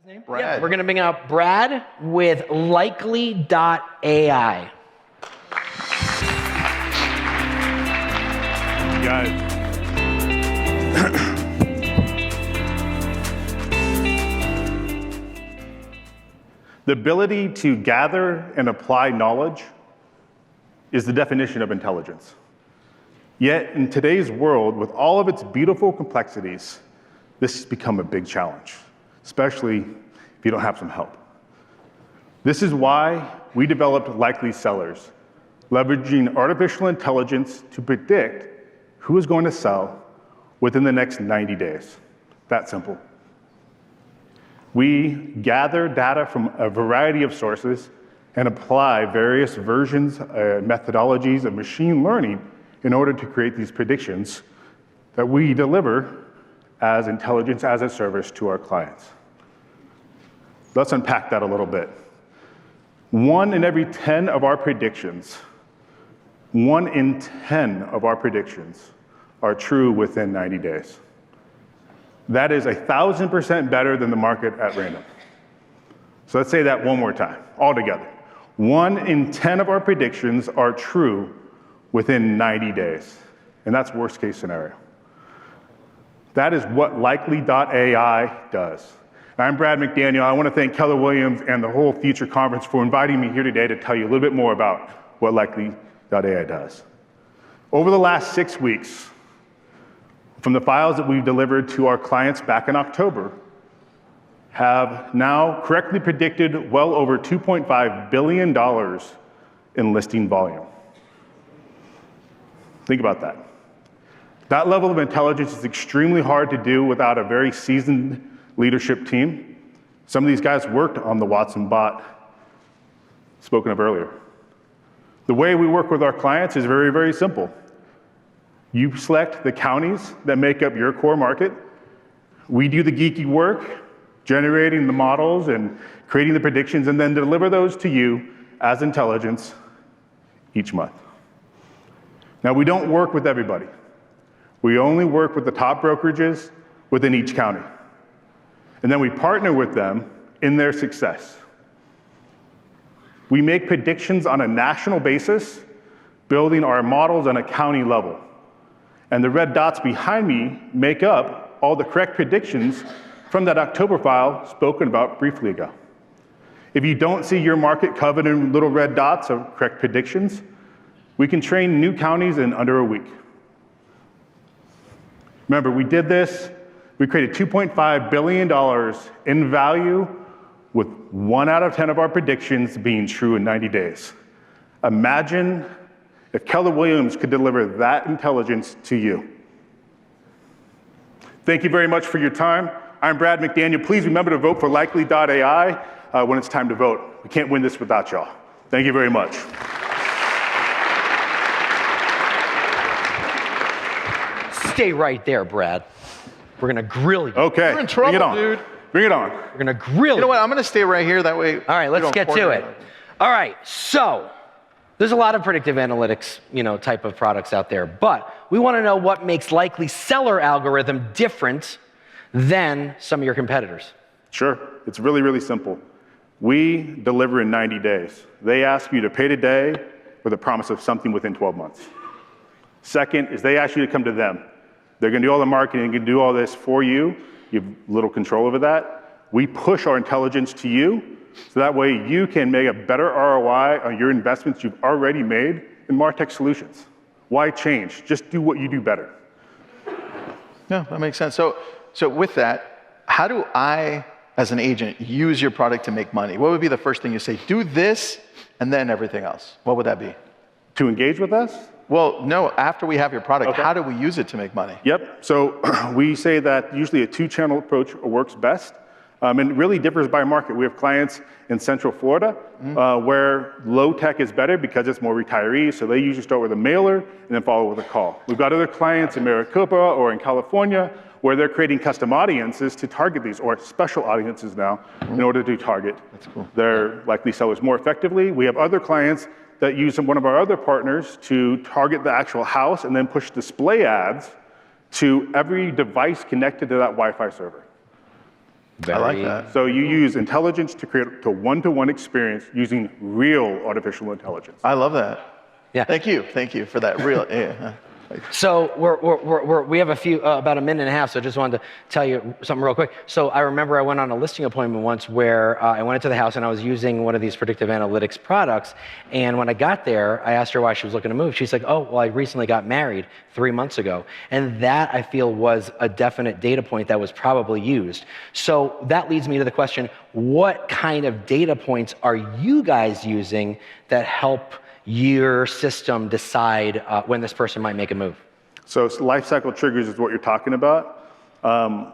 Brad. Yeah, we're going to bring out Brad with Likely.AI. Guys. The ability to gather and apply knowledge is the definition of intelligence. Yet in today's world, with all of its beautiful complexities, this has become a big challenge, especially if you don't have some help. This is why we developed Likely Sellers, leveraging artificial intelligence to predict who is going to sell within the next 90 days. That simple. We gather data from a variety of sources and apply various versions, methodologies of machine learning in order to create these predictions that we deliver as intelligence as a service to our clients. Let's unpack that a little bit. 1 in every 10 of our predictions, 1 in 10 of our predictions are true within 90 days. That is 1,000% better than the market at random. So let's say that one more time, all together. 1 in 10 of our predictions are true within 90 days. And that's worst case scenario. That is what Likely.AI does. I'm Brad McDaniel. I want to thank Keller Williams and the whole Future Conference for inviting me here today to tell you a little bit more about what Likely.AI does. Over the last 6 weeks, from the files that we've delivered to our clients back in October, have now correctly predicted well over $2.5 billion in listing volume. Think about that. That level of intelligence is extremely hard to do without a very seasoned leadership team. Some of these guys worked on the Watson bot spoken of earlier. The way we work with our clients is very, very simple. You select the counties that make up your core market. We do the geeky work, generating the models and creating the predictions, and then deliver those to you as intelligence each month. Now, we don't work with everybody. We only work with the top brokerages within each county. And then we partner with them in their success. We make predictions on a national basis, building our models on a county level. And the red dots behind me make up all the correct predictions from that October file spoken about briefly ago. If you don't see your market covered in little red dots of correct predictions, we can train new counties in under a week. Remember, we did this. We created $2.5 billion in value with 1 out of 10 of our predictions being true in 90 days. Imagine if Keller Williams could deliver that intelligence to you. Thank you very much for your time. I'm Brad McDaniel. Please remember to vote for Likely.AI when it's time to vote. We can't win this without y'all. Thank you very much. Stay right there, Brad. We're going to grill you. Okay, You're in trouble, bring it on. dude. Bring it on. We're going to grill you. You know what? I'm going to stay right here. That way. All right, let's get to it. All right, so there's a lot of predictive analytics, type of products out there, but we want to know what makes Likely Seller algorithm different than some of your competitors. Sure, it's really, really simple. We deliver in 90 days. They ask you to pay today with a promise of something within 12 months. Second is they ask you to come to them. They're going to do all the marketing, going to do all this for you. You have little control over that. We push our intelligence to you, so that way you can make a better ROI on your investments you've already made in MarTech solutions. Why change? Just do what you do better. Yeah, that makes sense. So with that, how do I, as an agent, use your product to make money? What would be the first thing you say? Do this, and then everything else. What would that be? To engage with us? Well, no, after we have your product, Okay. How do we use it to make money? Yep, so we say that usually a 2-channel approach works best. And it really differs by market. We have clients in Central Florida where low tech is better because it's more retirees, so they usually start with a mailer and then follow with a call. We've got other clients in Maricopa or in California where they're creating custom audiences to target these, or special audiences now, in order to target their Likely sellers more effectively. We have other clients that use one of our other partners to target the actual house and then push display ads to every device connected to that Wi-Fi server. I like that. So you use intelligence to create a one-to-one experience using real artificial intelligence. I love that. Yeah. Thank you for that. Real. Yeah. So we have about a minute and a half, so I just wanted to tell you something real quick. So I remember I went on a listing appointment once where I went into the house and I was using one of these predictive analytics products. And when I got there, I asked her why she was looking to move. She's like, oh, well, I recently got married 3 months ago. And that, I feel, was a definite data point that was probably used. So that leads me to the question, what kind of data points are you guys using that help your system decide when this person might make a move? So life cycle triggers is what you're talking about.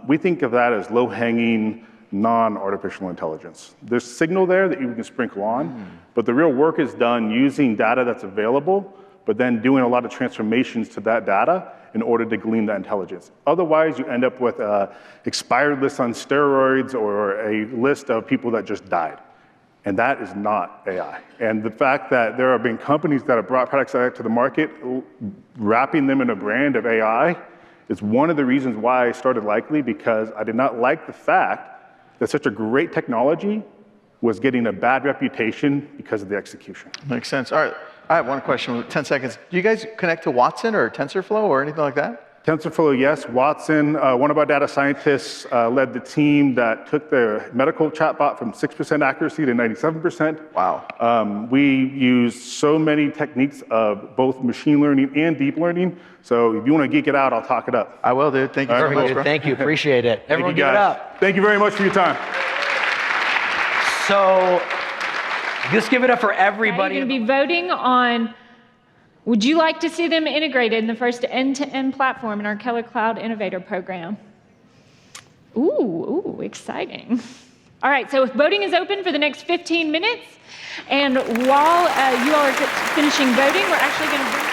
We think of that as low-hanging, non-artificial intelligence. There's signal there that you can sprinkle on, but the real work is done using data that's available, but then doing a lot of transformations to that data in order to glean that intelligence. Otherwise, you end up with an expired list on steroids or a list of people that just died. And that is not AI. And the fact that there have been companies that have brought products like that to the market, wrapping them in a brand of AI, is one of the reasons why I started Likely, because I did not like the fact that such a great technology was getting a bad reputation because of the execution. Makes sense. All right. I have one question with 10 seconds. Do you guys connect to Watson or TensorFlow or anything like that? TensorFlow, yes. Watson, one of our data scientists, led the team that took the medical chatbot from 6% accuracy to 97%. Wow. We use so many techniques of both machine learning and deep learning. So if you want to geek it out, I'll talk it up. I will, dude. Thank you so much, bro. Thank you. Appreciate it. Everyone give it up. Thank you very much for your time. So just give it up for everybody. You're going to be voting on, would you like to see them integrated in the first end-to-end platform in our Keller Cloud Innovator Program? Ooh, exciting. All right, so voting is open for the next 15 minutes. And while you all are finishing voting, we're actually going to bring